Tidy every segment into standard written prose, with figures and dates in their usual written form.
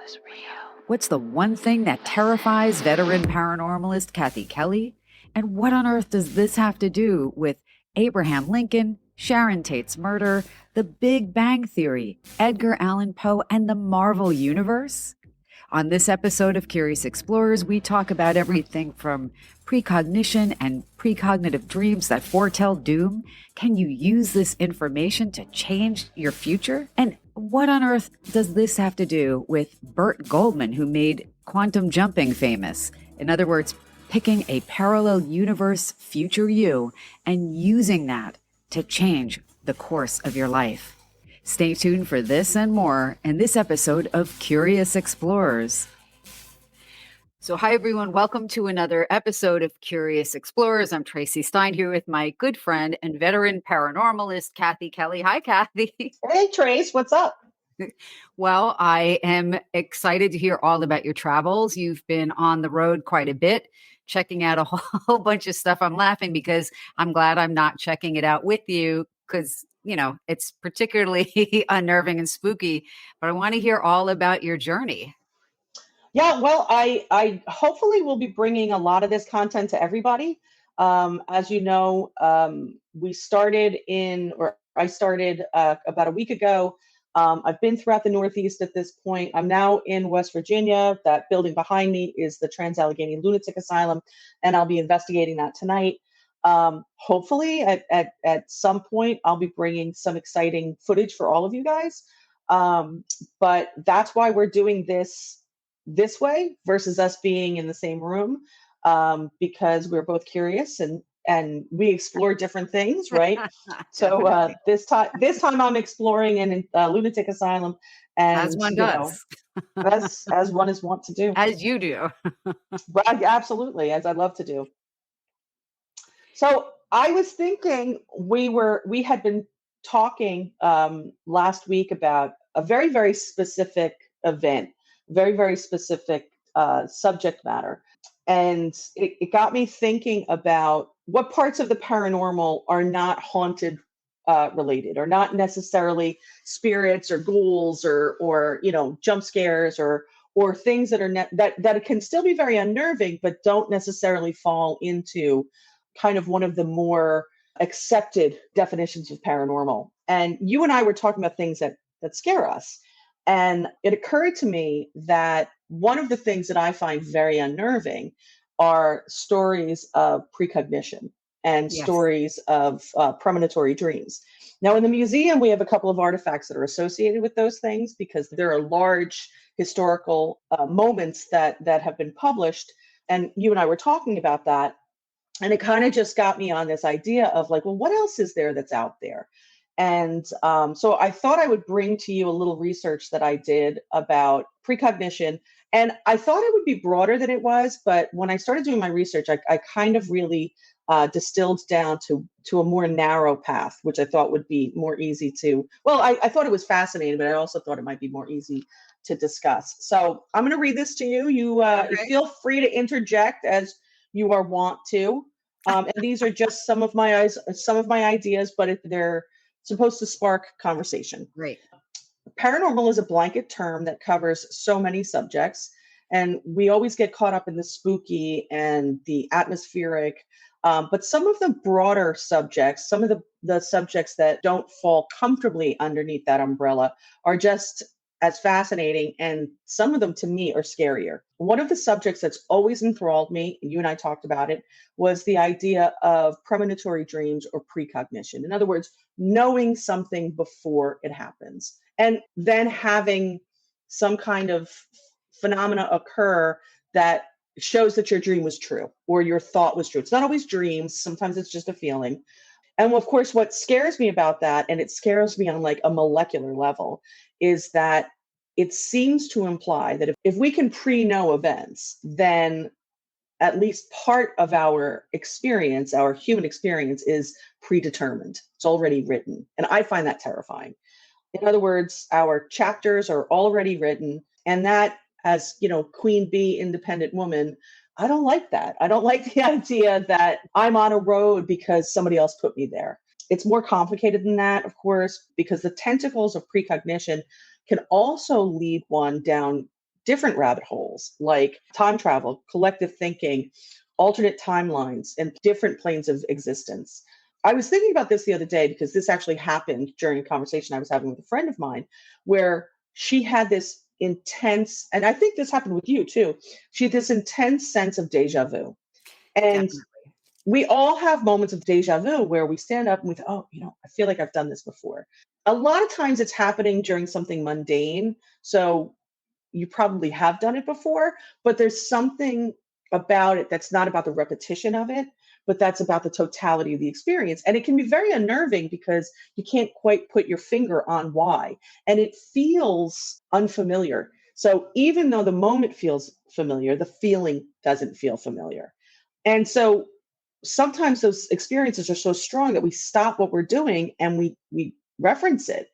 is real. What's the one thing that terrifies veteran paranormalist Kathy Kelly? And what on earth does this have to do with Abraham Lincoln, Sharon Tate's murder, the Big Bang Theory, Edgar Allan Poe, and the Marvel Universe? On this episode of Curious Explorers, we talk about everything from precognition and precognitive dreams that foretell doom. Can you use this information to change your future? And what on earth does this have to do with Burt Goldman, who made quantum jumping famous? In other words, picking a parallel universe future you and using that to change the course of your life. Stay tuned for this and more in this episode of Curious Explorers. So hi, everyone. Welcome to another episode of Curious Explorers. I'm Tracy Stein here with my good friend and veteran paranormalist, Kathy Kelly. Hi, Kathy. Hey, Trace. What's up? Well, I am excited to hear all about your travels. You've been on the road quite a bit, checking out a whole bunch of stuff. I'm laughing because I'm glad I'm not checking it out with you because it's particularly unnerving and spooky, but I want to hear all about your journey. Yeah, well, I hopefully will be bringing a lot of this content to everybody. As you know, I started about a week ago. I've been throughout the Northeast at this point. I'm now in West Virginia. That building behind me is the Trans-Allegheny Lunatic Asylum, and I'll be investigating that tonight. Hopefully at some point I'll be bringing some exciting footage for all of you guys. But that's why we're doing this way versus us being in the same room, because we're both curious and we explore different things, right? So this time I'm exploring in a lunatic asylum, and as one does, as one is wont to do, as you do. Right, absolutely, as I love to do. So I was thinking we had been talking last week about a very, very specific event, very, very specific subject matter. And it got me thinking about what parts of the paranormal are not haunted related, or not necessarily spirits or ghouls or jump scares or things that are that can still be very unnerving, but don't necessarily fall into kind of one of the more accepted definitions of paranormal. And you and I were talking about things that scare us. And it occurred to me that one of the things that I find very unnerving are stories of precognition and Yes. stories of premonitory dreams. Now, in the museum, we have a couple of artifacts that are associated with those things because there are large historical moments that have been published. And you and I were talking about that. And it kind of just got me on this idea of like, well, what else is there that's out there? And so I thought I would bring to you a little research that I did about precognition. And I thought it would be broader than it was. But when I started doing my research, I kind of really distilled down to a more narrow path, which I thought would be more easy to, well, I thought it was fascinating, but I also thought it might be more easy to discuss. So I'm going to read this to you. You feel free to interject as you are wont to. And these are just some of my ideas, but they're supposed to spark conversation. Great. Paranormal is a blanket term that covers so many subjects, and we always get caught up in the spooky and the atmospheric. But some of the broader subjects, some of the subjects that don't fall comfortably underneath that umbrella are just as fascinating, and some of them to me are scarier. One of the subjects that's always enthralled me, and you and I talked about it, was the idea of premonitory dreams or precognition. In other words, knowing something before it happens, and then having some kind of phenomena occur that shows that your dream was true or your thought was true. It's not always dreams. Sometimes it's just a feeling. And of course, what scares me about that, and it scares me on like a molecular level, is that it seems to imply that if we can pre-know events, then at least part of our experience, our human experience, is predetermined. It's already written. And I find that terrifying. In other words, our chapters are already written. And that, as queen bee, independent woman, I don't like that. I don't like the idea that I'm on a road because somebody else put me there. It's more complicated than that, of course, because the tentacles of precognition can also lead one down different rabbit holes like time travel, collective thinking, alternate timelines, and different planes of existence. I was thinking about this the other day because this actually happened during a conversation I was having with a friend of mine where she had this intense, and I think this happened with you too. She had this intense sense of deja vu. And Definitely. we all have moments of deja vu where we stand up and we think, oh, I feel like I've done this before. A lot of times it's happening during something mundane. So you probably have done it before, but there's something about it that's not about the repetition of it, but that's about the totality of the experience. And it can be very unnerving because you can't quite put your finger on why. And it feels unfamiliar. So even though the moment feels familiar, the feeling doesn't feel familiar. And so sometimes those experiences are so strong that we stop what we're doing and we reference it.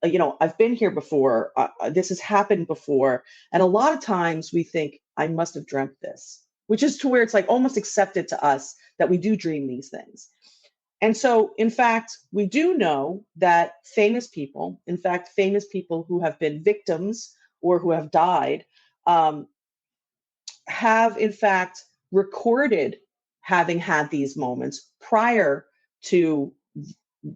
I've been here before. This has happened before. And a lot of times we think, I must have dreamt this, which is to where it's like almost accepted to us that we do dream these things. And so, in fact, we do know that famous people who have been victims or who have died, um, have in fact recorded having had these moments prior to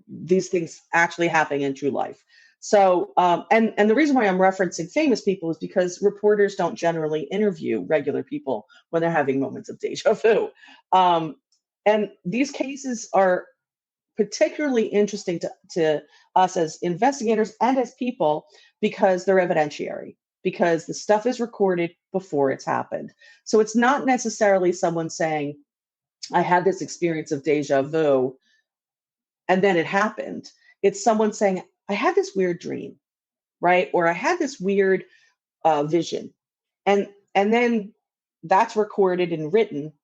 these things actually happening in true life. So, and the reason why I'm referencing famous people is because reporters don't generally interview regular people when they're having moments of deja vu. Um, and these cases are particularly interesting to us as investigators and as people because they're evidentiary, because the stuff is recorded before it's happened. So it's not necessarily someone saying, I had this experience of deja vu and then it happened. It's someone saying, I had this weird dream, right? Or I had this weird vision. And then that's recorded and written,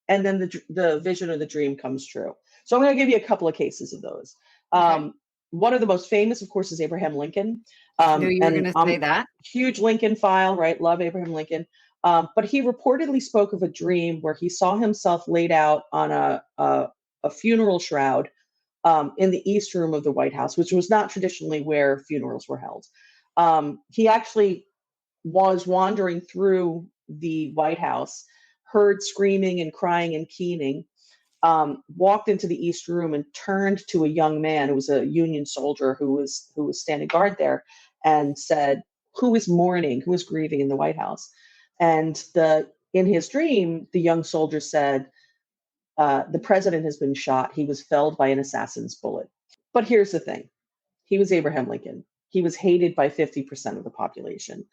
and then the vision or the dream comes true. So I'm going to give you a couple of cases of those. Okay. One of the most famous, of course, is Abraham Lincoln. Knew you were And going to I'm say that. huge Lincoln file, right? Love Abraham Lincoln. But he reportedly spoke of a dream where he saw himself laid out on a funeral shroud in the East Room of the White House, which was not traditionally where funerals were held. He actually was wandering through the White House, heard screaming and crying and keening, walked into the East Room and turned to a young man who was a Union soldier who was standing guard there, and said, "Who is mourning? Who is grieving in the White House?" And in his dream, the young soldier said, "The president has been shot. He was felled by an assassin's bullet." But here's the thing: he was Abraham Lincoln. He was hated by 50% of the population.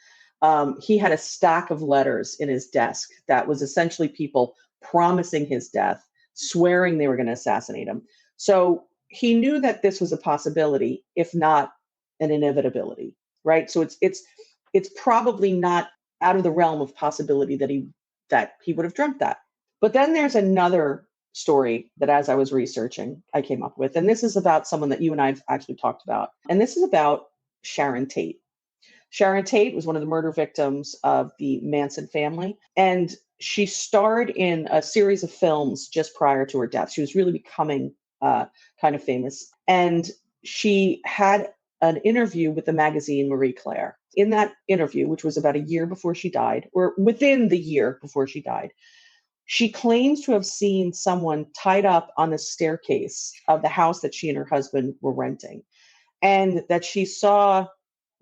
He had a stack of letters in his desk that was essentially people promising his death, swearing they were going to assassinate him. So he knew that this was a possibility, if not an inevitability, right? So it's probably not out of the realm of possibility that he would have dreamt that. But then there's another story that, as I was researching, I came up with. And this is about someone that you and I have actually talked about. And this is about Sharon Tate. Sharon Tate was one of the murder victims of the Manson family. And she starred in a series of films just prior to her death. She was really becoming kind of famous. And she had an interview with the magazine Marie Claire. In that interview, which was about a year before she died, or within the year before she died, she claims to have seen someone tied up on the staircase of the house that she and her husband were renting, and that she saw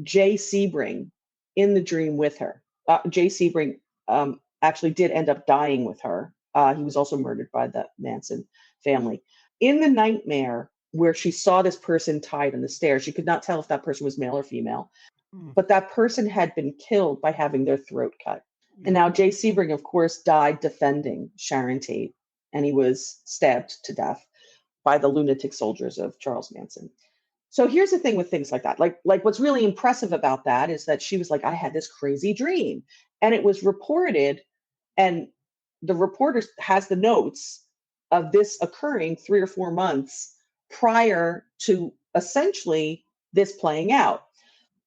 Jay Sebring in the dream with her. Jay Sebring actually did end up dying with her. He was also murdered by the Manson family. In the nightmare where she saw this person tied on the stairs, she could not tell if that person was male or female, Mm. but that person had been killed by having their throat cut. And Mm. now Jay Sebring, of course, died defending Sharon Tate, and he was stabbed to death by the lunatic soldiers of Charles Manson. So here's the thing with things like that. Like what's really impressive about that is that she was like, I had this crazy dream. And it was reported, and the reporter has the notes of this occurring 3 or 4 months prior to essentially this playing out.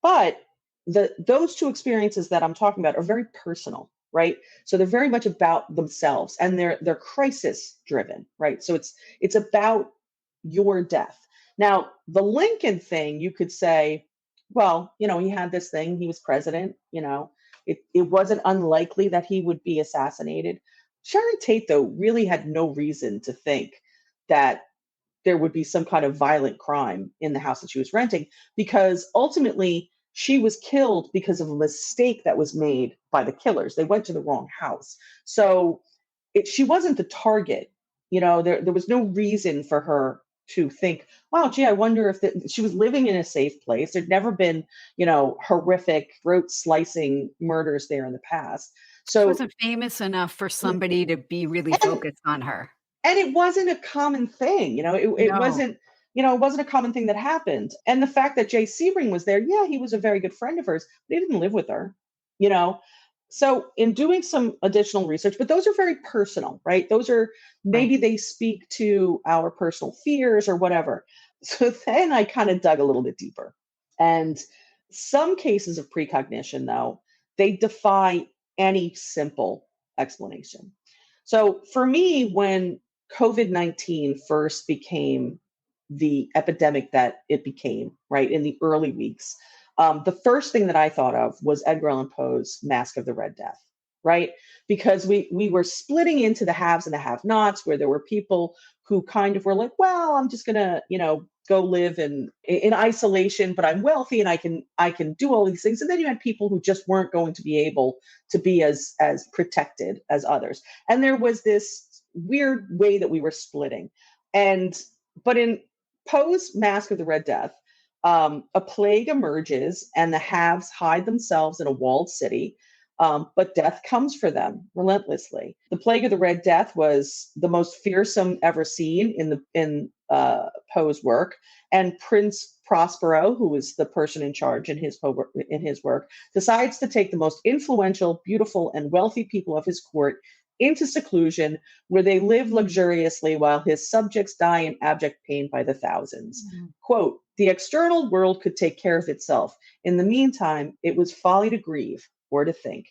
But those two experiences that I'm talking about are very personal, right? So they're very much about themselves, and they're crisis driven, right? So it's about your death. Now, the Lincoln thing, you could say, well, he had this thing, he was president, It wasn't unlikely that he would be assassinated. Sharon Tate, though, really had no reason to think that there would be some kind of violent crime in the house that she was renting, because ultimately she was killed because of a mistake that was made by the killers. They went to the wrong house. So she wasn't the target. There was no reason for her to think, wow, gee, I wonder if she was living in a safe place. There'd never been, horrific throat slicing murders there in the past. She So, wasn't famous enough for somebody to be really and focused on her. and it wasn't a common thing. It No. wasn't, it wasn't a common thing that happened. And the fact that Jay Sebring was there, yeah, he was a very good friend of hers, but he didn't live with her, you know. So in doing some additional research, but those are very personal, right? Those are, Right. maybe they speak to our personal fears or whatever. So then I kind of dug a little bit deeper. And some cases of precognition, though, they defy any simple explanation. So for me, when COVID-19 first became the epidemic that it became, right, in the early weeks, the first thing that I thought of was Edgar Allan Poe's Masque of the Red Death, right? Because we were splitting into the haves and the have-nots, where there were people who kind of were like, well, I'm just gonna, go live in isolation, but I'm wealthy and I can do all these things. And then you had people who just weren't going to be able to be as protected as others. And there was this weird way that we were splitting. But in Poe's Masque of the Red Death, a plague emerges and the haves hide themselves in a walled city, but death comes for them relentlessly. The plague of the Red Death was the most fearsome ever seen in Poe's work, and Prince Prospero, who was the person in charge in his work, decides to take the most influential, beautiful, and wealthy people of his court into seclusion, where they live luxuriously while his subjects die in abject pain by the thousands. Mhm. Quote, the external world could take care of itself. In the meantime, it was folly to grieve or to think.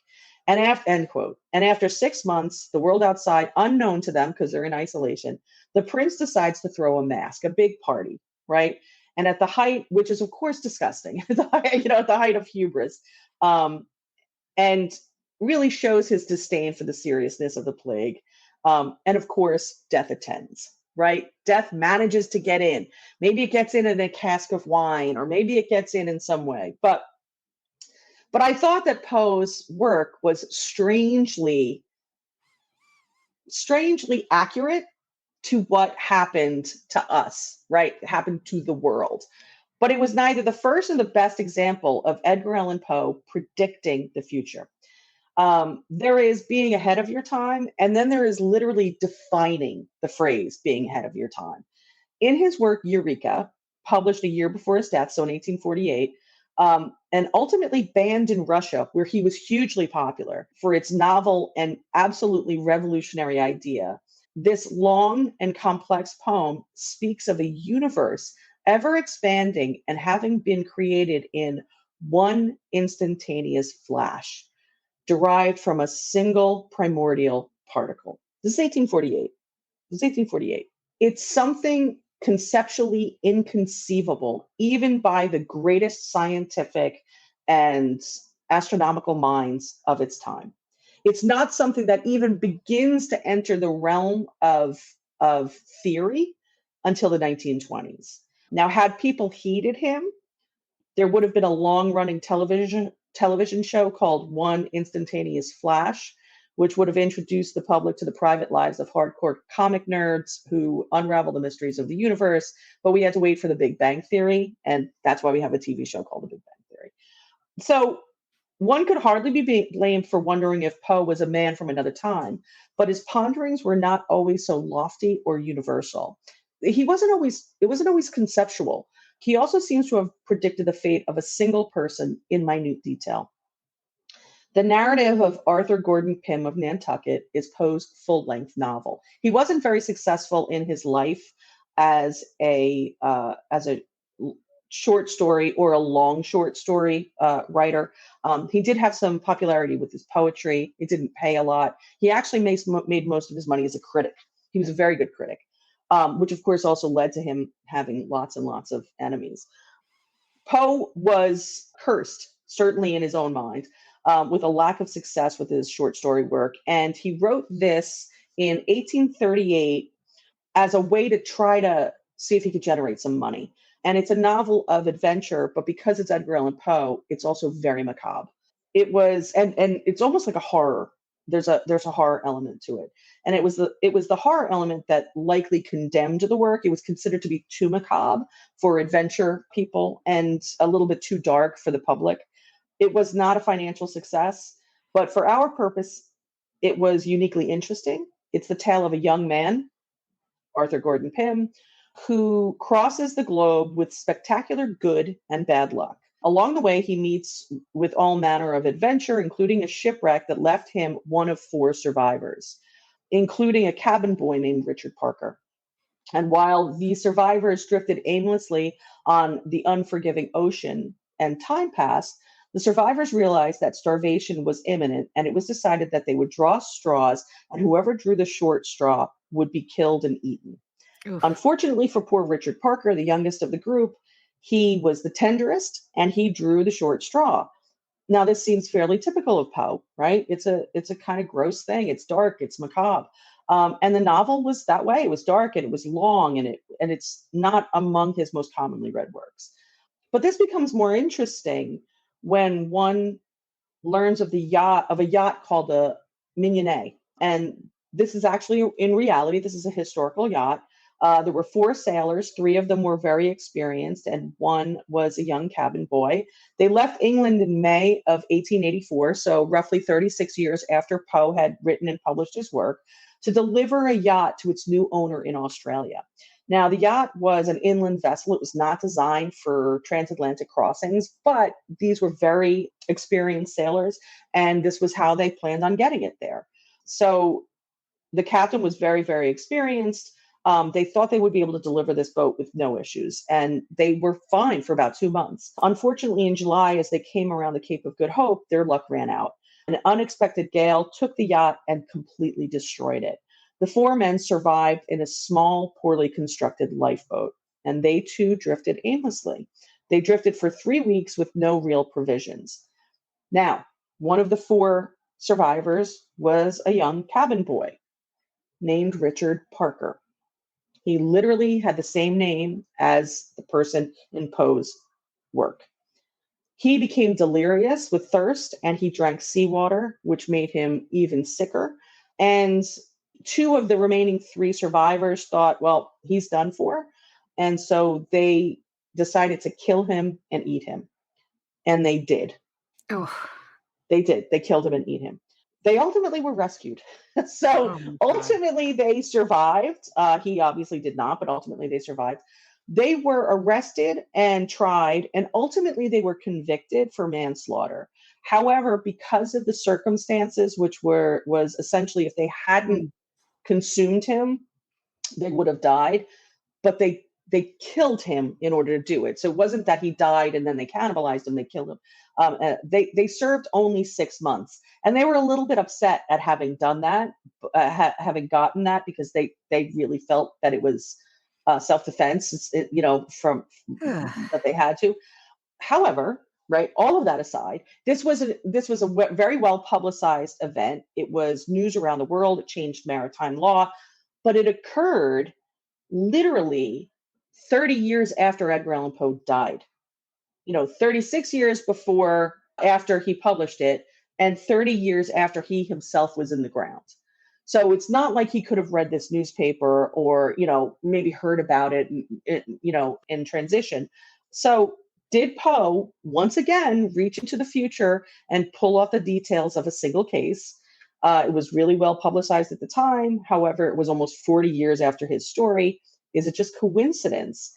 End quote. And after 6 months, the world outside, unknown to them because they're in isolation, the prince decides to throw a mask, a big party, right? And at the height, which is of course disgusting, at the height of hubris, um, and really shows his disdain for the seriousness of the plague. And of course, death attends, right? Death manages to get in. Maybe it gets in a cask of wine, or maybe it gets in some way. But I thought that Poe's work was strangely accurate to what happened to us, right? It happened to the world. But it was neither the first nor the best example of Edgar Allan Poe predicting the future. There is being ahead of your time, and then there is literally defining the phrase being ahead of your time. In his work, Eureka, published a year before his death, so in 1848, and ultimately banned in Russia, where he was hugely popular for its novel and absolutely revolutionary idea. This long and complex poem speaks of a universe ever expanding and having been created in one instantaneous flash, derived from a single primordial particle. This is 1848. This is 1848. It's something conceptually inconceivable, even by the greatest scientific and astronomical minds of its time. It's not something that even begins to enter the realm of theory until the 1920s. Now, had people heeded him, there would have been a long running television show called One Instantaneous Flash, which would have introduced the public to the private lives of hardcore comic nerds who unravel the mysteries of the universe. But we had to wait for the Big Bang Theory, and that's why we have a TV show called The Big Bang Theory. So one could hardly be blamed for wondering if Poe was a man from another time, but his ponderings were not always so lofty or universal. It wasn't always conceptual. He also seems to have predicted the fate of a single person in minute detail. The narrative of Arthur Gordon Pym of Nantucket is Poe's full-length novel. He wasn't very successful in his life as a short story or a long short story writer. He did have some popularity with his poetry. It didn't pay a lot. He actually made most of his money as a critic. He was a very good critic, which of course also led to him having lots and lots of enemies. Poe was cursed, certainly in his own mind. with a lack of success with his short story work. And he wrote this in 1838 as a way to try to see if he could generate some money. And it's a novel of adventure, but because it's Edgar Allan Poe, it's also very macabre. It was, and it's almost like a horror. There's a horror element to it, and it was the horror element that likely condemned the work. It was considered to be too macabre for adventure people and a little bit too dark for the public. It was not a financial success, but for our purpose, it was uniquely interesting. It's the tale of a young man, Arthur Gordon Pym, who crosses the globe with spectacular good and bad luck. Along the way, he meets with all manner of adventure, including a shipwreck that left him one of four survivors, including a cabin boy named Richard Parker. And while the survivors drifted aimlessly on the unforgiving ocean and time passed, the survivors realized that starvation was imminent, and it was decided that they would draw straws, and whoever drew the short straw would be killed and eaten. Oof. Unfortunately for poor Richard Parker, the youngest of the group, he was the tenderest and he drew the short straw. Now, this seems fairly typical of Poe, right? It's a kind of gross thing. It's dark, it's macabre. And the novel was that way. It was dark and it was long, and it's not among his most commonly read works. But this becomes more interesting when one learns of a yacht called the Mignonette. And this is actually, in reality, this is a historical yacht. There were four sailors. Three of them were very experienced, and one was a young cabin boy. They left England in May of 1884, so roughly 36 years after Poe had written and published his work, to deliver a yacht to its new owner in Australia. Now, the yacht was an inland vessel. It was not designed for transatlantic crossings, but these were very experienced sailors, and this was how they planned on getting it there. So the captain was very, very experienced. They thought they would be able to deliver this boat with no issues, and they were fine for about 2 months. Unfortunately, in July, as they came around the Cape of Good Hope, their luck ran out. An unexpected gale took the yacht and completely destroyed it. The four men survived in a small, poorly constructed lifeboat, and they too drifted aimlessly. They drifted for 3 weeks with no real provisions. Now, one of the four survivors was a young cabin boy named Richard Parker. He literally had the same name as the person in Poe's work. He became delirious with thirst and he drank seawater, which made him even sicker. And two of the remaining three survivors thought, well, he's done for. And so they decided to kill him and eat him. And they did. Oh, They did. They killed him and eat him. They ultimately were rescued. So oh my God. ultimately they survived. He obviously did not, but ultimately they survived. They were arrested and tried, and ultimately they were convicted for manslaughter. However, because of the circumstances, which was essentially if they hadn't consumed him, they would have died, but they killed him in order to do it. So it wasn't that he died and then they cannibalized him; they killed him. They served only 6 months, and they were a little bit upset at having done that, having gotten that, because they really felt that it was self defense, from Ugh. that they had to. However, right, all of that aside, this was a very well publicized event. It was news around the world. It changed maritime law, but it occurred literally 30 years after Edgar Allan Poe died. 36 years before, after he published it, and 30 years after he himself was in the ground. So it's not like he could have read this newspaper or, maybe heard about it, in transition. So did Poe once again reach into the future and pull off the details of a single case? It was really well publicized at the time. However, it was almost 40 years after his story. Is it just coincidence?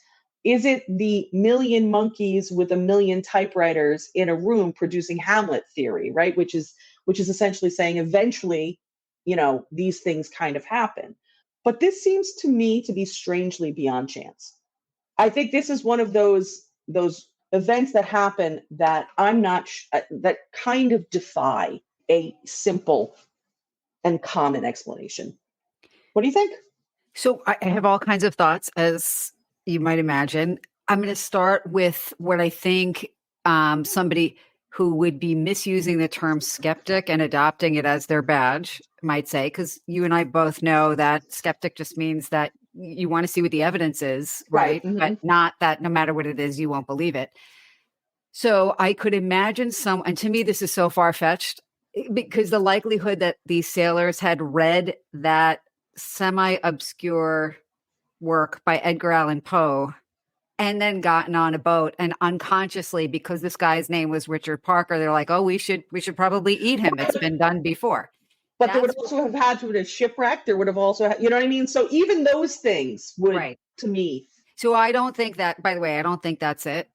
Is it the million monkeys with a million typewriters in a room producing Hamlet theory, right? Which is essentially saying eventually, these things kind of happen. But this seems to me to be strangely beyond chance. I think this is one of those events that happen that I'm not that kind of defy a simple and common explanation. What do you think? So I have all kinds of thoughts, as you might imagine. I'm going to start with what I think somebody who would be misusing the term skeptic and adopting it as their badge, might say, because you and I both know that skeptic just means that you want to see what the evidence is, right? But not that no matter what it is, you won't believe it. So I could imagine and to me, this is so far-fetched, because the likelihood that these sailors had read that semi-obscure work by Edgar Allan Poe and then gotten on a boat and unconsciously, because this guy's name was Richard Parker, they're like, oh, we should probably eat him. It's been done before. But there would also have had to have been a shipwreck. There would have also, you know what I mean? So even those things would, to me. So I don't think that, by the way, I don't think that's it.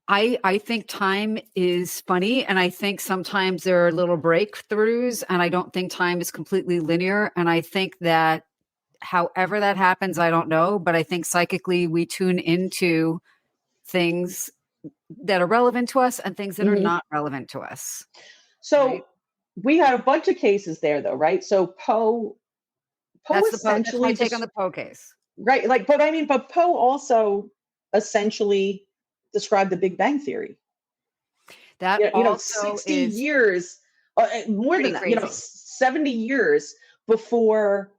I think time is funny, and I think sometimes there are little breakthroughs, and I don't think time is completely linear. And I think that however that happens, I don't know, but I think psychically we tune into things that are relevant to us and things that are not relevant to us. So we had a bunch of cases there, though, right? So Poe that's my take on the Poe case. Right. Like, but Poe also essentially described the Big Bang Theory. That 60 years, more than that, crazy. 70 years before,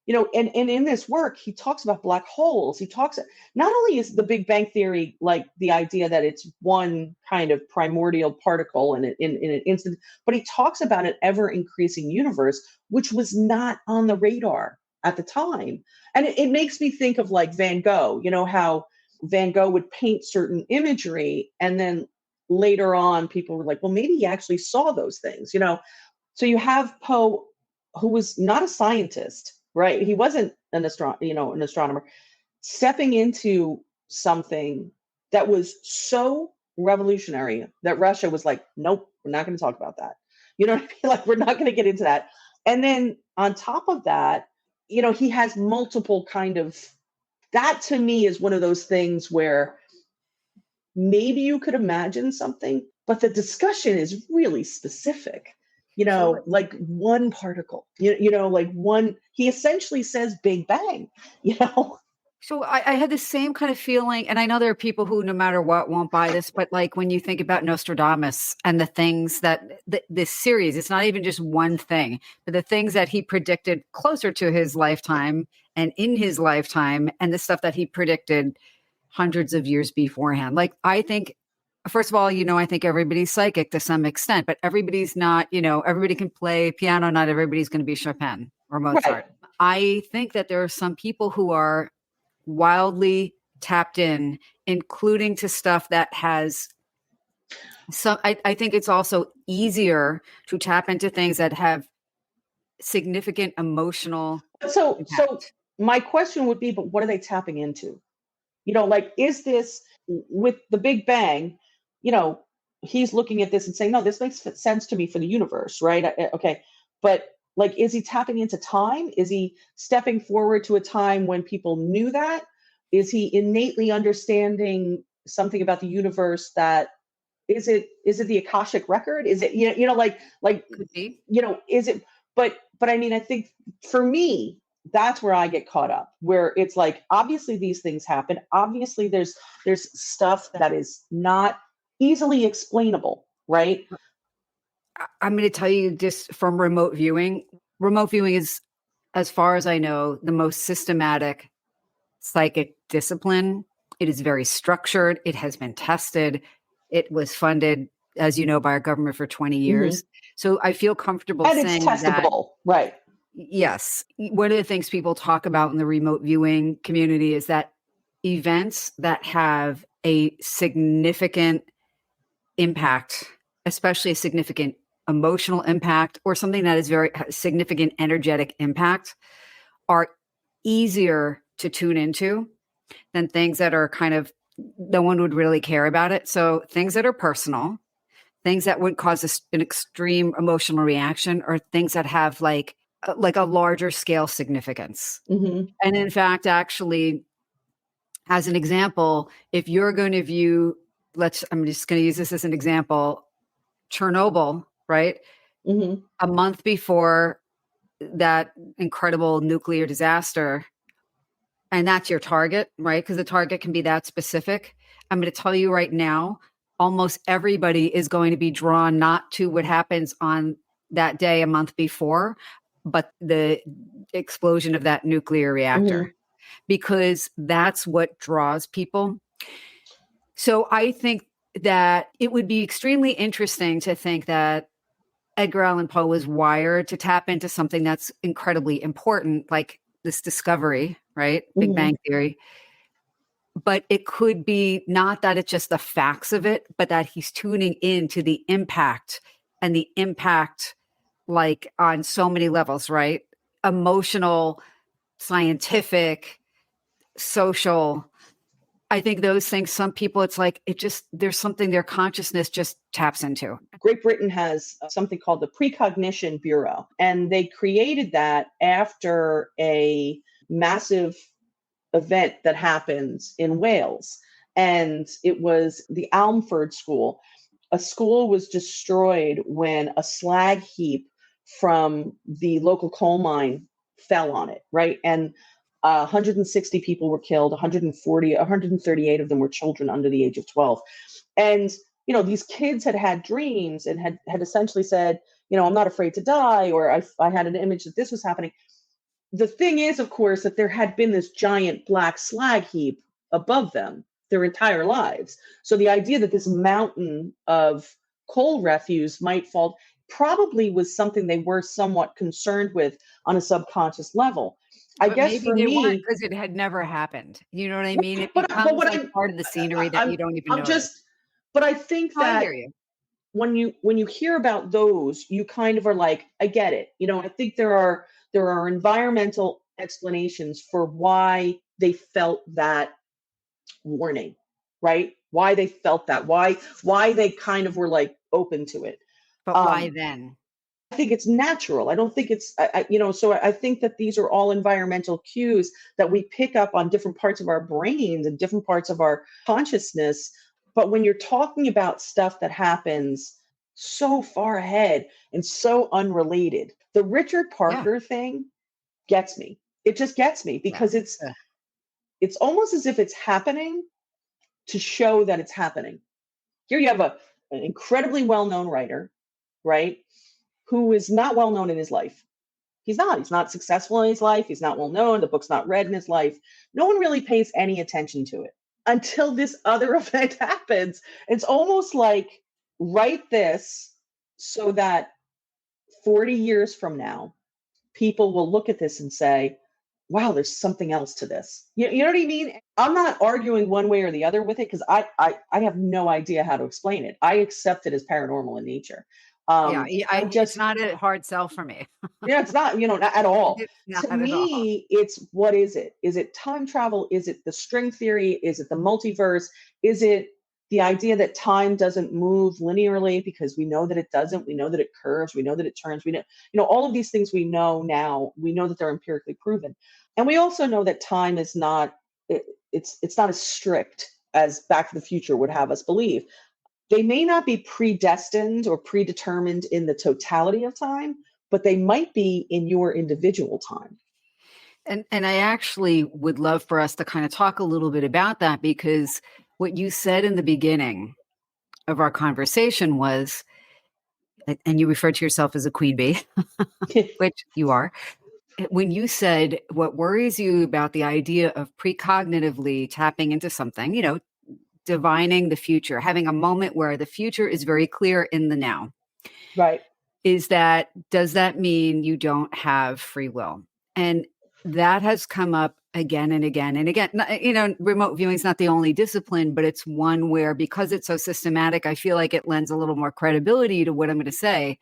and in this work, he talks about black holes. He talks, not only is the Big Bang Theory like the idea that it's one kind of primordial particle in an instant, but he talks about an ever increasing universe, which was not on the radar at the time. And it makes me think of like Van Gogh, how Van Gogh would paint certain imagery, and then later on people were like, well, maybe he actually saw those things, So you have Poe, who was not a scientist, right? He wasn't an astronomer, stepping into something that was so revolutionary that Russia was like, nope, we're not going to talk about that. You know what I mean? Like, we're not going to get into that. And then on top of that, he has multiple that to me is one of those things where maybe you could imagine something, but the discussion is really specific, like one particle, like one, he essentially says Big Bang, So I had the same kind of feeling, and I know there are people who, no matter what, won't buy this, but like when you think about Nostradamus and the things that this series, it's not even just one thing, but the things that he predicted closer to his lifetime and in his lifetime, and the stuff that he predicted hundreds of years beforehand. Like, I think, first of all, I think everybody's psychic to some extent, but everybody's not, everybody can play piano. Not everybody's going to be Chopin or Mozart. Right. I think that there are some people who are wildly tapped in, including to stuff that has some, I think it's also easier to tap into things that have significant emotional So my question would be, but what are they tapping into? Like, is this with the Big Bang, he's looking at this and saying, no, this makes sense to me for the universe, right? Okay. But like, is he tapping into time? Is he stepping forward to a time when people knew that? Is he innately understanding something about the universe that is it the Akashic record? Is it, could be, is it, but I mean, I think for me, that's where I get caught up, where it's like, obviously these things happen. Obviously there's stuff that is not easily explainable, right? I'm going to tell you, just from remote viewing is, as far as I know, the most systematic psychic discipline. It is very structured. It has been tested. It was funded, as you know, by our government for 20 years. So I feel comfortable saying it's testable, that, right? Yes. One of the things people talk about in the remote viewing community is that events that have a significant impact, especially a significant emotional impact or something that is very significant energetic impact, are easier to tune into than things that are kind of, no one would really care about it. So things that are personal, things that would cause an extreme emotional reaction, or things that have like a larger scale significance. And in fact, actually, as an example, if you're going to view, I'm just going to use this as an example, Chernobyl, right? A month before that incredible nuclear disaster, and that's your target, right? Because the target can be that specific. I'm going to tell you right now, almost everybody is going to be drawn not to what happens on that day a month before, but the explosion of that nuclear reactor, Mhm. because that's what draws people. So I think that it would be extremely interesting to think that Edgar Allan Poe was wired to tap into something that's incredibly important, like this discovery, right? Big Mhm. Bang Theory. But it could be not that it's just the facts of it, but that he's tuning into the impact, and the impact, like on so many levels, right? Emotional, scientific, social. I think those things, some people, it's like, it just, there's something their consciousness just taps into. Great Britain has something called the Precognition Bureau, and they created that after a massive event that happens in Wales. And it was the Almford School. A school was destroyed when a slag heap from the local coal mine fell on it, right? And 160 people were killed, 140, 138 of them were children under the age of 12. And these kids had dreams and had essentially said, I'm not afraid to die, or I had an image that this was happening. The thing is, of course, that there had been this giant black slag heap above them their entire lives. So the idea that this mountain of coal refuse might fall probably was something they were somewhat concerned with on a subconscious level. I But guess maybe for they weren't, me, because it had never happened. You know what I mean? It but becomes what like part of the scenery that I'm you don't even I'm notice. just but I think No, I that hear you. when you hear about those, you kind of are like, I get it. I think there are environmental explanations for why they felt that warning, right? Why they felt that, why they kind of were like open to it. But why Um, then? I think it's natural. I don't think it's, so I think that these are all environmental cues that we pick up on different parts of our brains and different parts of our consciousness. But when you're talking about stuff that happens so far ahead and so unrelated, the Richard Yeah. Parker thing gets me. It just gets me Yeah. because it's Yeah. it's almost as if it's happening to show that it's happening. Here you have an incredibly well-known writer, right? Who is not well known in his life. He's not successful in his life. He's not well known. The book's not read in his life. No one really pays any attention to it until this other event happens. It's almost like write this so that 40 years from now, people will look at this and say, wow, there's something else to this. You know what I mean? I'm not arguing one way or the other with it because I have no idea how to explain it. I accept it as paranormal in nature. Yeah. I'm It's just not a hard sell for me. Yeah, it's not, not at all. It's not To at all. me, it's what is it? Is it time travel? Is it the string theory? Is it the multiverse? Is it the idea that time doesn't move linearly because we know that it doesn't? We know that it curves. We know that it turns. We know, all of these things we know now. We know that they're empirically proven, and we also know that time is not. It's not as strict as Back to the Future would have us believe. They may not be predestined or predetermined in the totality of time, but they might be in your individual time. And I actually would love for us to kind of talk a little bit about that, because what you said in the beginning of our conversation was, and you referred to yourself as a queen bee, which you are. When you said what worries you about the idea of precognitively tapping into something, divining the future, having a moment where the future is very clear in the now, Right. does that mean you don't have free will? And that has come up again and again and again. Remote viewing is not the only discipline, but it's one where, because it's so systematic, I feel like it lends a little more credibility to what I'm going to say.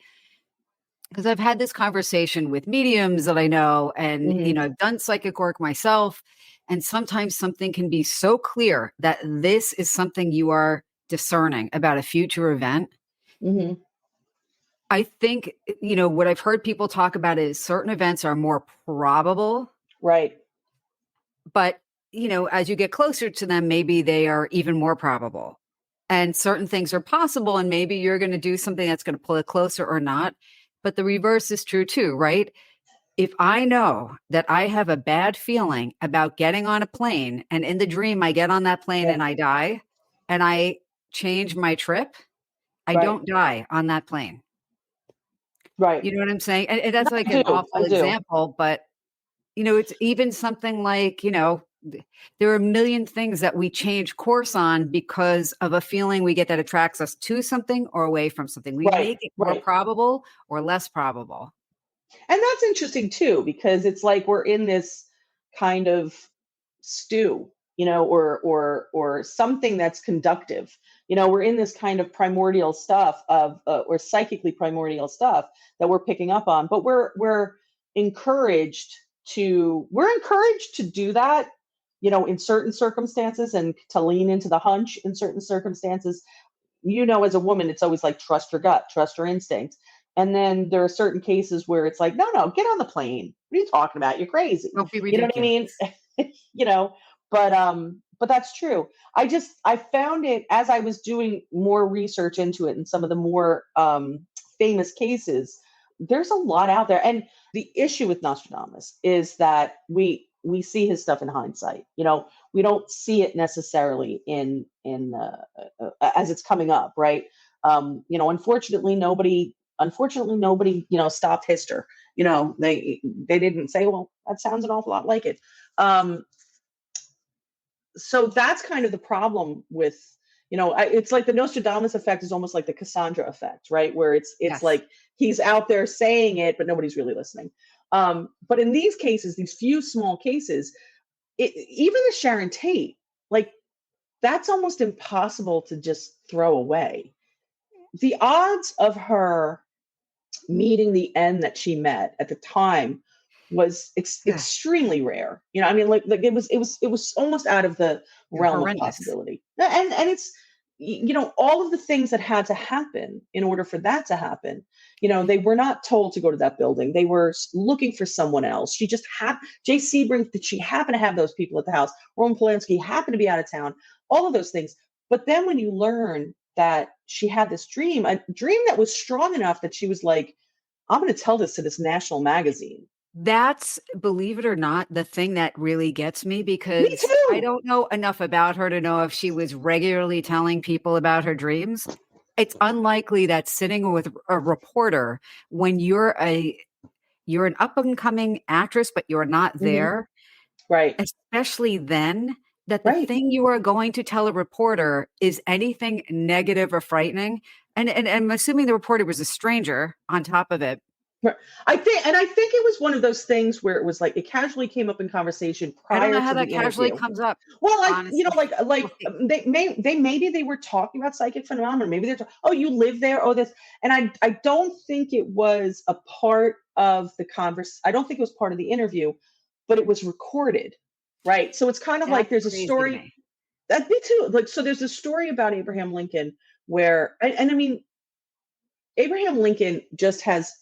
Because I've had this conversation with mediums that I know, and, Hmm. I've done psychic work myself. And sometimes something can be so clear that this is something you are discerning about a future event. Hmm. I think, what I've heard people talk about is certain events are more probable, Right. but, as you get closer to them, maybe they are even more probable. And certain things are possible, and maybe you're going to do something that's going to pull it closer or not. But the reverse is true too, right? If I know that I have a bad feeling about getting on a plane, and in the dream I get on that plane Yeah. and I die, and I change my trip, I Right. don't die on that plane. Right. You know what I'm saying? And that's like I an do. awful I do. example, but it's even something like, there are a million things that we change course on because of a feeling we get that attracts us to something or away from something. We Right. make it more Right. probable or less probable. And that's interesting too, because it's like we're in this kind of stew, or something that's conductive. We're in this kind of primordial stuff of, or psychically primordial stuff that we're picking up on, but encouraged we're encouraged to do that, in certain circumstances, and to lean into the hunch in certain circumstances. As a woman, it's always like, trust your gut, trust your instinct. And then there are certain cases where it's like, no, no, get on the plane. What are you talking about? You're crazy. Don't be You know what I ridiculous. mean? you know, but that's true. I found it as I was doing more research into it and some of the more famous cases. There's a lot out there. And the issue with Nostradamus is that we see his stuff in hindsight. We don't see it necessarily as it's coming up, right? Unfortunately nobody stopped history. They didn't say, well, that sounds an awful lot like it. So that's kind of the problem with, it's like the Nostradamus effect is almost like the Cassandra effect, right? Where it's Yes. like he's out there saying it, but nobody's really listening. But in these cases, these few small cases, even the Sharon Tate, like, that's almost impossible to just throw away. The odds of her meeting the end that she met at the time was Yeah. extremely rare. I mean, like it was almost out of the realm of Horrendous. possibility. And it's all of the things that had to happen in order for that to happen. They were not told to go to that building. They were looking for someone else. She just had Jay Sebring. Did she happen to have those people at the house? Roman Polanski happened to be out of town. All of those things. But then when you learn that she had this dream, a dream that was strong enough that she was like, I'm going to tell this to this national magazine. That's, believe it or not, the thing that really gets me, Me because I too. don't know enough about her to know if she was regularly telling people about her dreams. It's unlikely that sitting with a reporter when you're an up and coming actress, but you're not Hmm. there, Right. especially then, that the Right. thing you are going to tell a reporter is anything negative or frightening. And I'm assuming the reporter was a stranger on top of it. Right. I think it was one of those things where it was like it casually came up in conversation I don't prior know how to that the casually interview. comes up, Well, honestly. maybe they were talking about psychic phenomena. Maybe they're oh, you live there. Oh, this. And I don't think it was a part of the converse. I don't think it was part of the interview, but it was recorded, right? So it's kind of like That's there's a crazy to story. me. That me too. Like, so there's a story about Abraham Lincoln where, and I mean, Abraham Lincoln just has,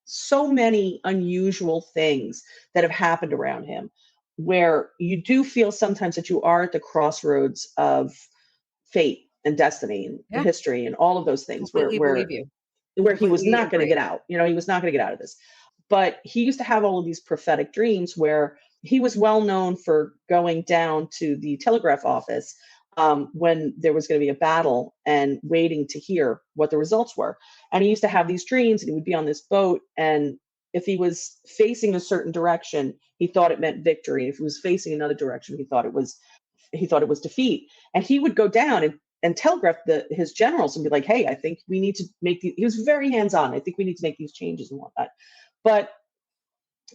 so many unusual things that have happened around him, where you do feel sometimes that you are at the crossroads of fate and destiny and Yeah, history and all of those things where completely believe you. where he was Completely not going to agree. get out. He was not going to get out of this. But he used to have all of these prophetic dreams where he was well known for going down to the telegraph office when there was going to be a battle and waiting to hear what the results were. And he used to have these dreams, and he would be on this boat. And if he was facing a certain direction, he thought it meant victory. If he was facing another direction, he thought it was defeat. And he would go down and telegraph his generals and be like, "Hey, I think we need to make these." He was very hands on. I think we need to make these changes and whatnot. But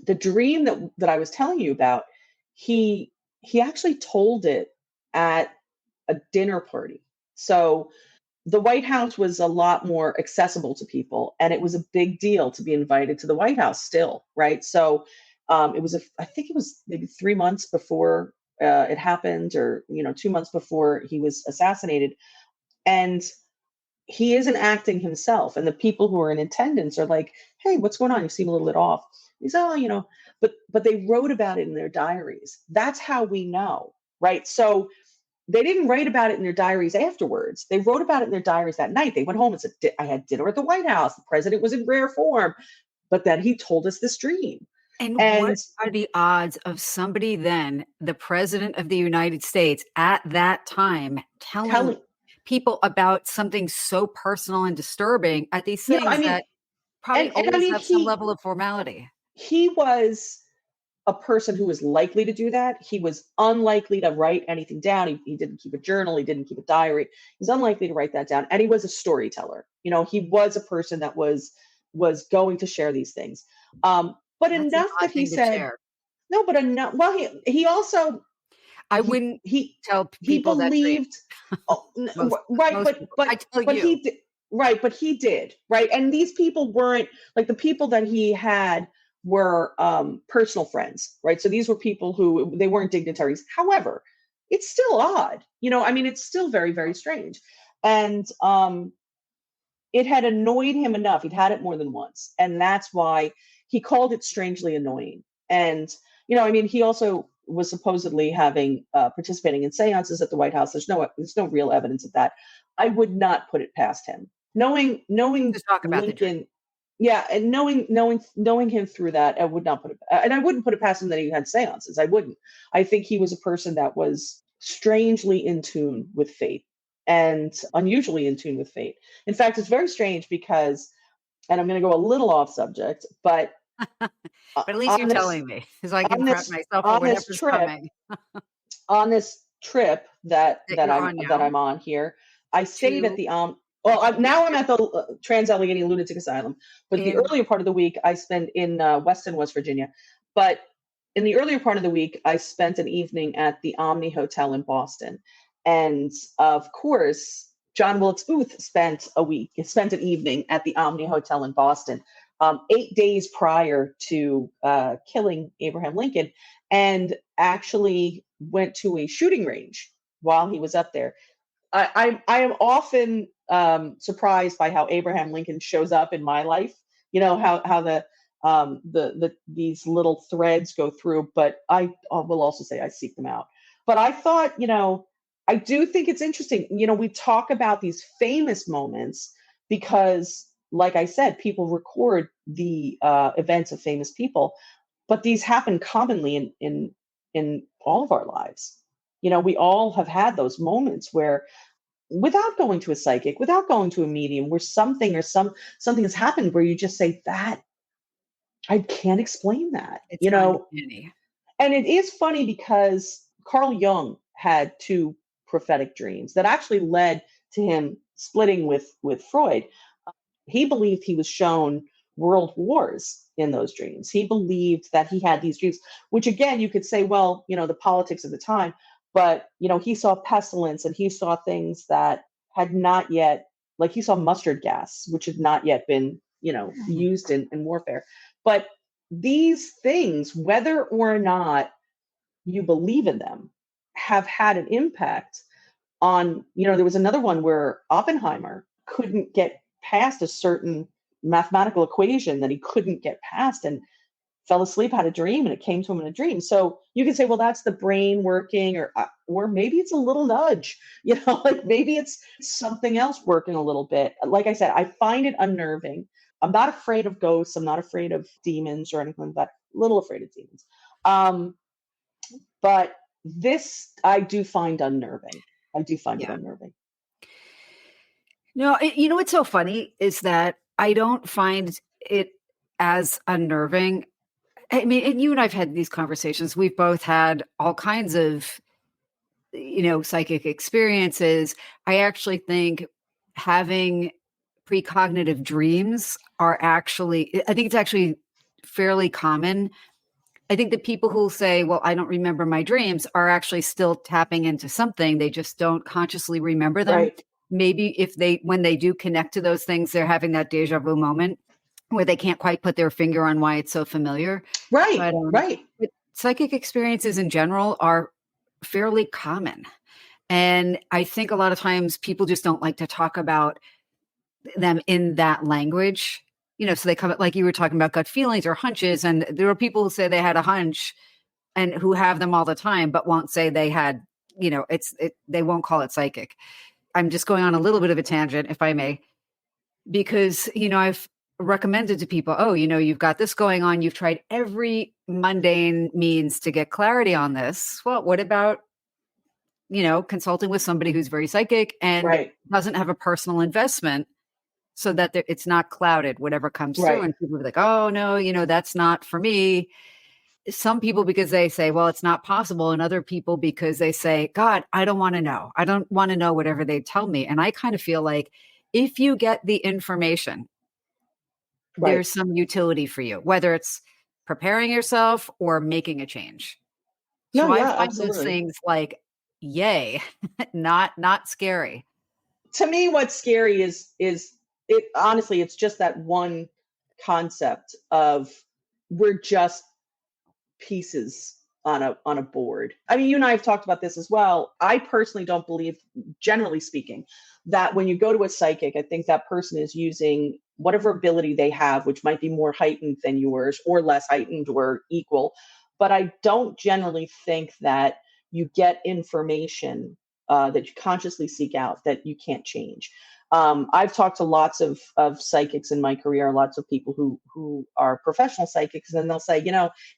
the dream that I was telling you about, he actually told it at a dinner party. So the White House was a lot more accessible to people, and it was a big deal to be invited to the White House still, right? So I think it was maybe 3 months before it happened, or 2 months before he was assassinated, and he isn't acting himself, and the people who are in attendance are like, "Hey, what's going on? You seem a little bit off." He's, "Oh, but they wrote about it in their diaries. That's how we know, right?" So they didn't write about it in their diaries afterwards. They wrote about it in their diaries that night. They went home and said, "I had dinner at the White House. The president was in rare form, but then he told us this dream." And what And are the odds of somebody then, the president of the United States at that time, telling telling, people about something so personal and disturbing at these You know, I things mean, that probably I always mean, have some level of formality. he was a person who was likely to do that. He was unlikely to write anything down. He didn't keep a journal. He didn't keep a diary. He's unlikely to write that down. And he was a storyteller. You know, he was a person that was going to share these things. But That's an enough that odd he thing to said share. no. But enough. Well, he also I he wouldn't he tell he people that dream. believed. Oh, Most right, most people. I tell but you. but he did, right. And these people weren't like the people that he had were personal friends, right. So these were people who they weren't dignitaries. However, it's still odd, you know. I mean, it's still very, very strange, and it had annoyed him enough. He'd had it more than once, and that's why he called it strangely annoying. And you know, I mean, he also was supposedly having participating in seances at the White House. There's no real evidence of that. I would not put it past him. Knowing Just talk about the dream. Lincoln, yeah, and knowing him through that, I would not put it. And I wouldn't put it past him that he had seances. I wouldn't. I think he was a person that was strangely in tune with fate and unusually in tune with fate. In fact, it's very strange because, and I'm going to go a little off subject, but But at least you're on this telling me, so I can on prep this myself for on this whatever's trip coming on this trip that that you're on that now I'm on here, I stayed at to the well, now I'm at the Trans Allegheny Lunatic Asylum, but the in earlier part of the week I spent in Weston, West Virginia. But in the earlier part of the week, I spent an evening at the Omni Hotel in Boston, and of course, John Wilkes Booth spent an evening at the Omni Hotel in Boston, 8 days prior to killing Abraham Lincoln, and actually went to a shooting range while he was up there. I am often surprised by how Abraham Lincoln shows up in my life. You know how these little threads go through, but I will also say I seek them out. But I thought, you know, I do think it's interesting. You know, we talk about these famous moments because, like I said, people record the events of famous people, but these happen commonly in all of our lives. You know, we all have had those moments where without going to a psychic, without going to a medium, where something has happened where you just say that I can't explain that, it's you know. uncanny. And it is funny because Carl Jung had two prophetic dreams that actually led to him splitting with Freud. He believed he was shown world wars in those dreams. He believed that he had these dreams, which again, you could say, well, you know, the politics of the time, but, you know, he saw pestilence and he saw things that had not yet, like he saw mustard gas, which had not yet been, you know, used in warfare. But these things, whether or not you believe in them, have had an impact on, you know, there was another one where Oppenheimer couldn't get past a certain mathematical equation that he couldn't get past and fell asleep, had a dream, and it came to him in a dream. So you can say, well, that's the brain working, or maybe it's a little nudge, you know, like maybe it's something else working a little bit. Like I said, I find it unnerving. I'm not afraid of ghosts. I'm not afraid of demons or anything like that. A little afraid of demons. But this I do find unnerving. I do find it Yeah. unnerving. No, you know what's so funny is that I don't find it as unnerving. I mean, and you and I've had these conversations. We've both had all kinds of, psychic experiences. I actually think having precognitive dreams I think it's actually fairly common. I think the people who say, well, I don't remember my dreams are actually still tapping into something. They just don't consciously remember them. Right. Maybe when they do connect to those things, they're having that deja vu moment where they can't quite put their finger on why it's so familiar. Right. But Right. psychic experiences in general are fairly common. And I think a lot of times people just don't like to talk about them in that language. So they come, like you were talking about, gut feelings or hunches. And there are people who say they had a hunch and who have them all the time, but won't say they had, they won't call it psychic. I'm just going on a little bit of a tangent, if I may, because, I've recommended to people, oh, you've got this going on. You've tried every mundane means to get clarity on this. Well, what about consulting with somebody who's very psychic and Right. doesn't have a personal investment so that it's not clouded, whatever comes through. Right. And people are like, oh, no, that's not for me. Some people because they say, well, it's not possible. And other people because they say, God, I don't want to know. I don't want to know whatever they tell me. And I kind of feel like if you get the information, Right. there's some utility for you, whether it's preparing yourself or making a change. No, So I yeah, find those absolutely. things like, yay, not scary. To me, what's scary is it honestly, it's just that one concept of we're just pieces on a board. I mean, you and I have talked about this as well. I personally don't believe, generally speaking, that when you go to a psychic, I think that person is using whatever ability they have, which might be more heightened than yours or less heightened or equal. But I don't generally think that you get information that you consciously seek out that you can't change. I've talked to lots of psychics in my career, lots of people who are professional psychics, and they'll say,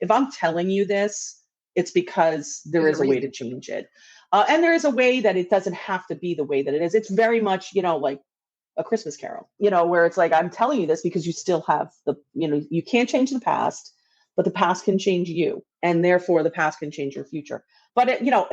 if I'm telling you this, it's because there There's a is a way to reason. change it. And there is a way that it doesn't have to be the way that it is. It's very much, like a Christmas Carol, where it's like, I'm telling you this because you still have you can't change the past, but the past can change you. And therefore, the past can change your future. But,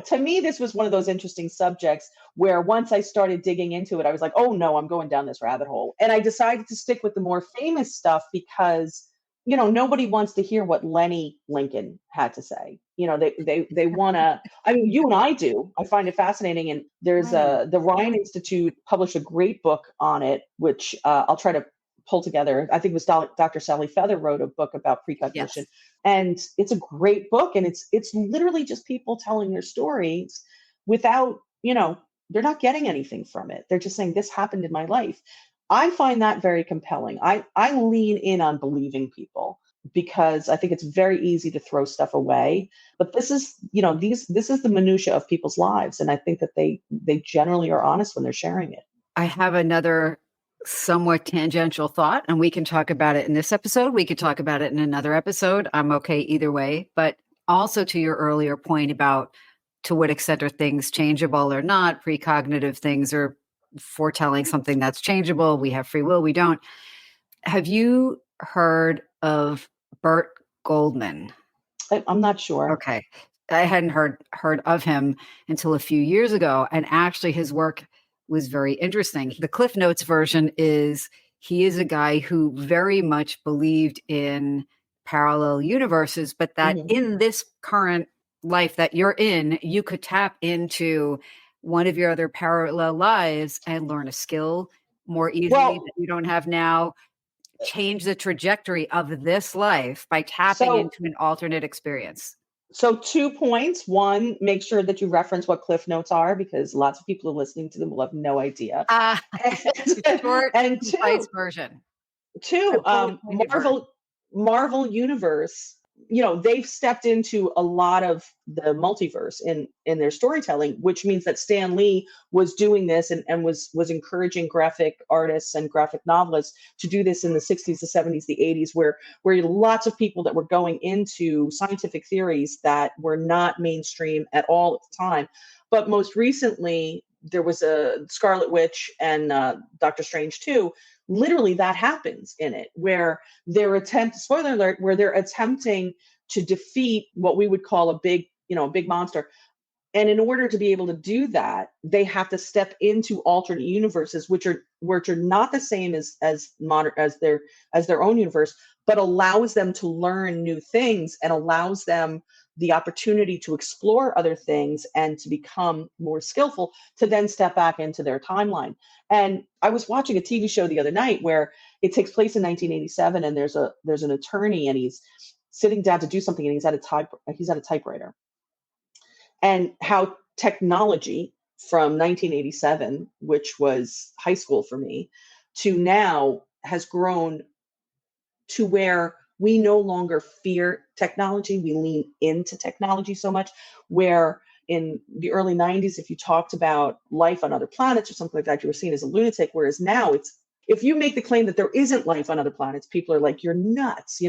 to me, this was one of those interesting subjects where once I started digging into it, I was like, oh no, I'm going down this rabbit hole. And I decided to stick with the more famous stuff because nobody wants to hear what Lenny Lincoln had to say. They want to. I mean, you and I do. I find it fascinating. And there's Right. the Ryan Institute published a great book on it, which I'll try to pull together. I think it was Dr. Sally Feather wrote a book about precognition, Yes. and it's a great book. And it's literally just people telling their stories without they're not getting anything from it. They're just saying this happened in my life. I find that very compelling. I lean in on believing people because I think it's very easy to throw stuff away. But this is, this is the minutia of people's lives, and I think that they generally are honest when they're sharing it. I have another somewhat tangential thought, and we can talk about it in this episode. We could talk about it in another episode. I'm okay either way. But also to your earlier point about to what extent are things changeable or not, precognitive things are foretelling something that's changeable. We have free will, we don't. Have you heard of Burt Goldman? I'm not sure. Okay. I hadn't heard of him until a few years ago, and actually his work was very interesting. The Cliff Notes version is he is a guy who very much believed in parallel universes, but that Hmm. in this current life that you're in, you could tap into one of your other parallel lives and learn a skill more easily Well, that you don't have now, change the trajectory of this life by tapping so into an alternate experience. so 2 points. One, make sure that you reference what Cliff Notes are because lots of people listening to them will have no idea. Ah, the And, short, and concise two, version, the two, bullet-pointed version. Marvel Universe, they've stepped into a lot of the multiverse in their storytelling, which means that Stan Lee was doing this and was encouraging graphic artists and graphic novelists to do this in the 60s, the 70s, the 80s, where lots of people that were going into scientific theories that were not mainstream at all at the time. But most recently, there was a Scarlet Witch and Doctor Strange too. Literally, that happens in it, where spoiler alert, where they're attempting to defeat what we would call a big monster. And in order to be able to do that, they have to step into alternate universes, which are not the same as modern as their own universe, but allows them to learn new things and allows them the opportunity to explore other things and to become more skillful to then step back into their timeline. And I was watching a TV show the other night where it takes place in 1987, and there's an attorney, and he's sitting down to do something, and he's at a typewriter, and how technology from 1987, which was high school for me, to now has grown to where we no longer fear technology. We lean into technology so much, where in the early 90s, if you talked about life on other planets or something like that, you were seen as a lunatic. Whereas now it's, if you make the claim that there isn't life on other planets, people are like, you're nuts,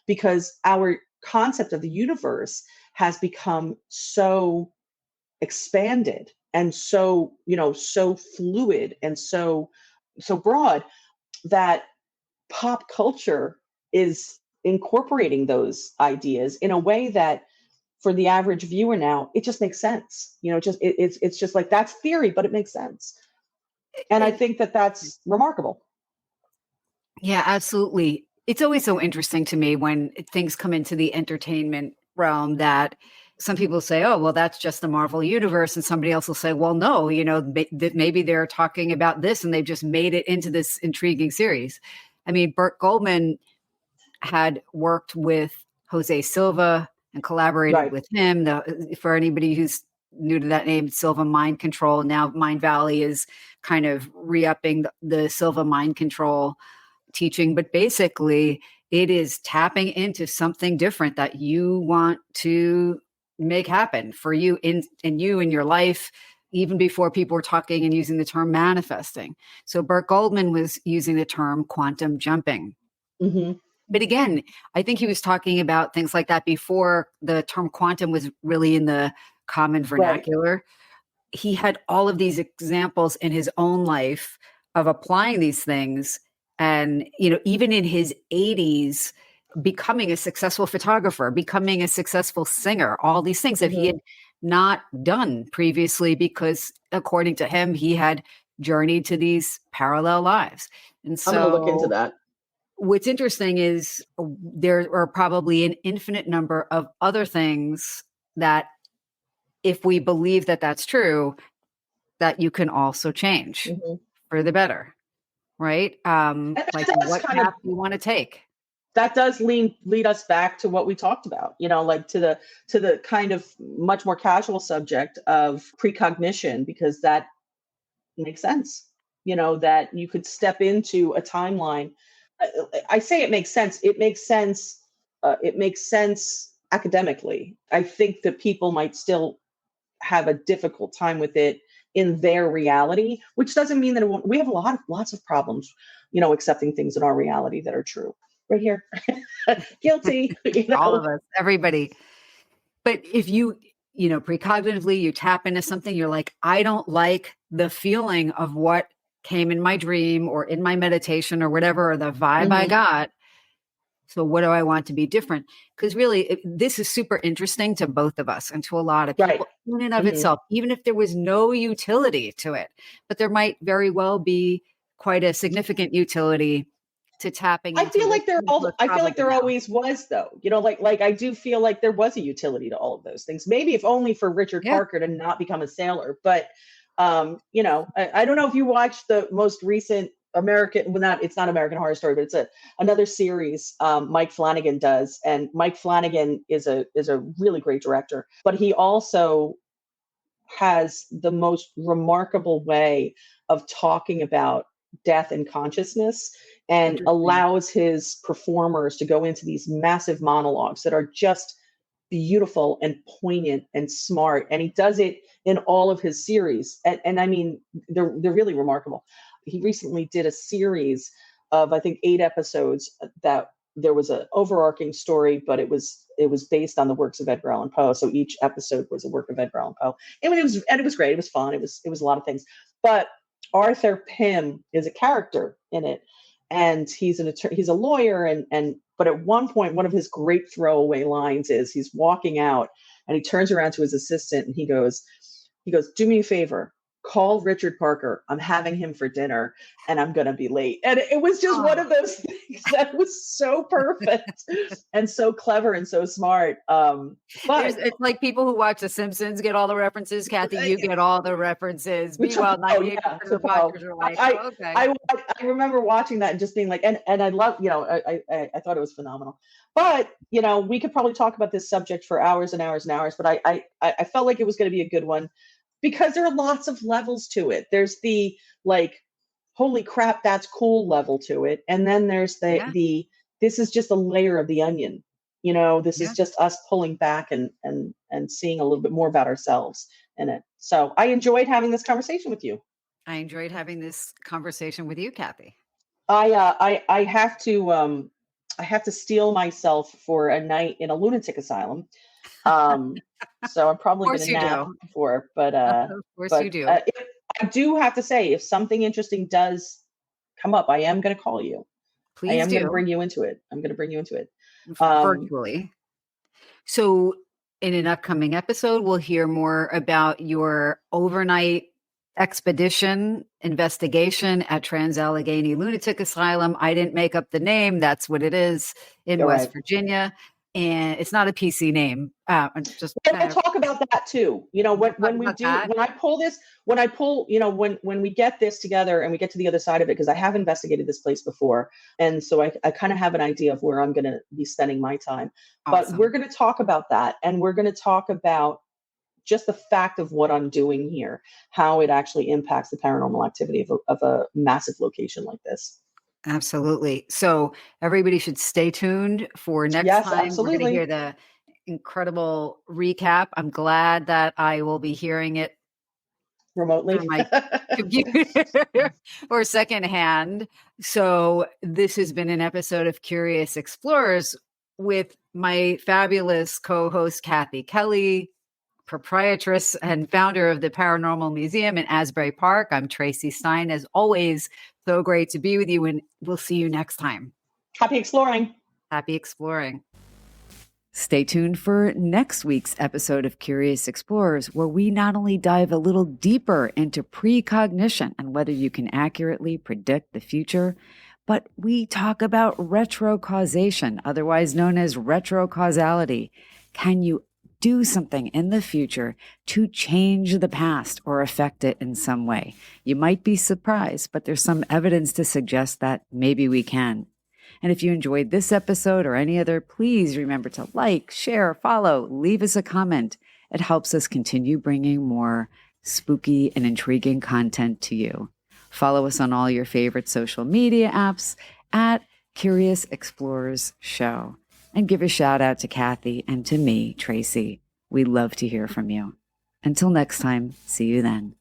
because our concept of the universe has become so expanded and so, so fluid and so broad that pop culture is incorporating those ideas in a way that for the average viewer now, it just makes sense. It's just like that's theory, but it makes sense. And I And think that that's remarkable. yeah, absolutely. It's always so interesting to me when things come into the entertainment realm that some people say, oh, well, that's just the Marvel universe. And somebody else will say, well, no, that maybe they're talking about this and they've just made it into this intriguing series. I mean, Burt Goldman had worked with Jose Silva and collaborated Right. with him. For anybody who's new to that name, Silva Mind Control. Now Mind Valley is kind of re-upping the Silva Mind Control teaching, but basically it is tapping into something different that you want to make happen for you in your life, even before people were talking and using the term manifesting. So Burt Goldman was using the term quantum jumping. Mm-hmm. But again, I think he was talking about things like that before the term quantum was really in the common vernacular. Right. He had all of these examples in his own life of applying these things. And, even in his 80s, becoming a successful photographer, becoming a successful singer, all these things that he had not done previously because, according to him, he had journeyed to these parallel lives. And so I'm going to look into that. What's interesting is there are probably an infinite number of other things that, if we believe that that's true, that you can also change for the better, right? Like what path you want to take. That does lead us back to what we talked about, like to the kind of much more casual subject of precognition, because that makes sense, that you could step into a timeline. I say it makes sense. It makes sense. It makes sense academically. I think that people might still have a difficult time with it in their reality, which doesn't mean that it won't. We have lots of problems, accepting things in our reality that are true. Right here. Guilty. All of us, everybody. But if you precognitively, you tap into something, you're like, I don't like the feeling of what came in my dream or in my meditation or whatever, or the vibe I got. So what do I want to be different? Because really, this is super interesting to both of us and to a lot of people in and of itself, even if there was no utility to it. But there might very well be quite a significant utility to tapping into. I feel like there always was, though. Like I do feel like there was a utility to all of those things. Maybe if only for Richard Parker to not become a sailor. But I don't know if you watched the most recent it's not American Horror Story, but it's another series Mike Flanagan does. And Mike Flanagan is a really great director, but he also has the most remarkable way of talking about death and consciousness, and allows his performers to go into these massive monologues that are just beautiful and poignant and smart. And he does it in all of his series. And I mean, they're really remarkable. He recently did a series of, I think, 8 episodes that there was an overarching story, but it was based on the works of Edgar Allan Poe. So each episode was a work of Edgar Allan Poe. And it was great. It was fun. It was a lot of things. But Arthur Pym is a character in it, and he's a lawyer, but at one point, one of his great throwaway lines is he's walking out and he turns around to his assistant and he goes, do me a favor, call Richard Parker. I'm having him for dinner and I'm going to be late. And it was just one of those things that was so perfect and so clever and so smart. But it's like people who watch The Simpsons get all the references. Kathy, you get all the references. Meanwhile, 98% of the watchers are like, okay. I remember watching that and just being like, and I love, I thought it was phenomenal. But, we could probably talk about this subject for hours and hours and hours, but I felt like it was going to be a good one, because there are lots of levels to it. There's the like, holy crap, that's cool level to it. And then there's the this is just a layer of the onion. This is just us pulling back and seeing a little bit more about ourselves in it. So I enjoyed having this conversation with you. I enjoyed having this conversation with you, Kathy. I have to steel myself for a night in a lunatic asylum. So I'm Of probably going course to you nap do. before, Of course you do. if, I do have to say, if something interesting does come up, I am going to call you. I Please am going to do. bring you into it. I'm going to bring you into it. Um, Virtually. So, in an upcoming episode, we'll hear more about your overnight expedition investigation at Trans-Allegheny Lunatic Asylum. I didn't make up the name. That's what it is in you're West right. Virginia. And it's not a PC name. Just We'll kind of talk about that too. we'll talk When we about do, that. when I pull, when we get this together and we get to the other side of it, because I have investigated this place before. And so I kind of have an idea of where I'm going to be spending my time. But we're Awesome. going to talk about that. And we're going to talk about just the fact of what I'm doing here, how it actually impacts the paranormal activity of a massive location like this. Absolutely. So everybody should stay tuned for next Yes, time. We're going to hear absolutely. the incredible recap. I'm glad that I will be hearing it through Remotely. my computer or secondhand. So this has been an episode of Curious Explorers with my fabulous co-host Kathy Kelly, proprietress and founder of the Paranormal Museum in Asbury Park. I'm Tracy Stein. As always, so great to be with you, and we'll see you next time. Happy exploring. Happy exploring. Stay tuned for next week's episode of Curious Explorers, where we not only dive a little deeper into precognition and whether you can accurately predict the future, but we talk about retrocausation, otherwise known as retrocausality. Can you do something in the future to change the past or affect it in some way? You might be surprised, but there's some evidence to suggest that maybe we can. And if you enjoyed this episode or any other, please remember to like, share, follow, leave us a comment. It helps us continue bringing more spooky and intriguing content to you. Follow us on all your favorite social media apps at Curious Explorers Show. And give a shout out to Kathy and to me, Tracy. We love to hear from you. Until next time, see you then.